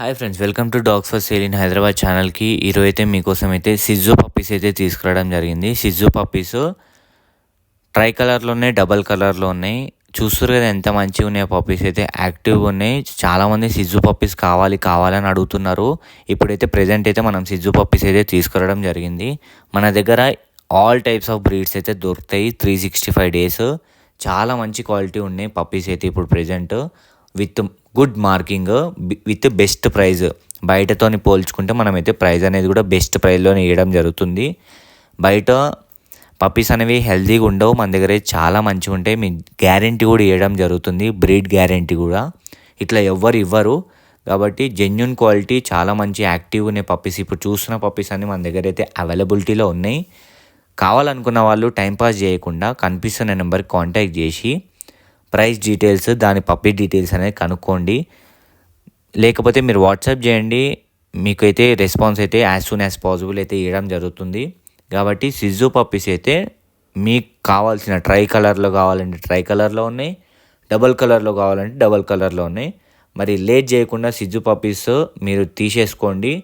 Hi friends, welcome to dogs for sale in Hyderabad ఛానల్కి. ఈరోజు అయితే మీకోసం అయితే సిజ్జు పప్పీస్ అయితే తీసుకురావడం జరిగింది. సిజ్జు పప్పీస్ ట్రై కలర్లో ఉన్నాయి, డబల్ కలర్లో ఉన్నాయి. చూస్తారు కదా ఎంత మంచిగా ఉన్నాయి పప్పీస్ అయితే, యాక్టివ్గా ఉన్నాయి. చాలామంది సిజ్జు పప్పీస్ కావాలని అడుగుతున్నారు. ఇప్పుడైతే ప్రజెంట్ అయితే మనం సిజ్జు పప్పీస్ అయితే తీసుకురావడం జరిగింది. మన దగ్గర ఆల్ టైప్స్ ఆఫ్ బ్రీడ్స్ అయితే దొరుకుతాయి 365 days. చాలా మంచి క్వాలిటీ ఉన్నాయి పప్పీస్ అయితే ఇప్పుడు present, with good marking, with best prize. బయటతోని పోల్చుకుంటే మనమైతే ప్రైజ్ అనేది కూడా బెస్ట్ ప్రైజ్లోనే ఇవ్వడం జరుగుతుంది. బయట పప్పీస్ అనేవి హెల్తీగా ఉండవు, మన దగ్గర చాలా మంచిగా ఉంటాయి. మీ గ్యారెంటీ కూడా ఇవ్వడం జరుగుతుంది, బ్రీడ్ గ్యారెంటీ కూడా. ఇట్లా ఎవ్వరు ఇవ్వరు కాబట్టి జెన్యున్ క్వాలిటీ, చాలా మంచి యాక్టివ్ ఉన్నాయి పప్పీస్. ఇప్పుడు చూస్తున్న పప్పీస్ అన్నీ మన దగ్గర అయితే అవైలబిలిటీలో ఉన్నాయి. కావాలనుకున్న వాళ్ళు టైంపాస్ చేయకుండా కనిపిస్తున్న నెంబర్కి కాంటాక్ట్ చేసి ప్రైస్ డీటెయిల్స్, దాని పప్పీ డీటెయిల్స్ అనేది కనుక్కోండి. లేకపోతే మీరు వాట్సాప్ చేయండి, మీకైతే రెస్పాన్స్ అయితే యాజ్ సూన్ యాజ్ పాసిబుల్ అయితే ఇవ్వడం జరుగుతుంది. కాబట్టి సిజ్జు పప్పీస్ అయితే మీకు కావాల్సిన ట్రై కలర్లో కావాలంటే ట్రై కలర్లో ఉన్నాయి, డబల్ కలర్లో కావాలంటే డబల్ కలర్లో ఉన్నాయి. మరి లేట్ చేయకుండా సిజ్జు పప్పీస్ మీరు తీసేసుకోండి.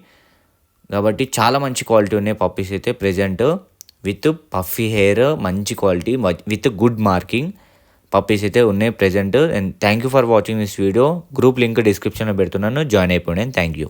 కాబట్టి చాలా మంచి క్వాలిటీ ఉన్నాయి పప్పీస్ అయితే ప్రెజెంట్, విత్ పఫీ హెయిర్, మంచి quality, with good marking puppies అయితే ఉన్నాయి present. And thank you for watching this video. Group link డిస్క్రిప్షన్లో పెడుతున్నాను, జాయిన్ అయిపోండి. Thank you.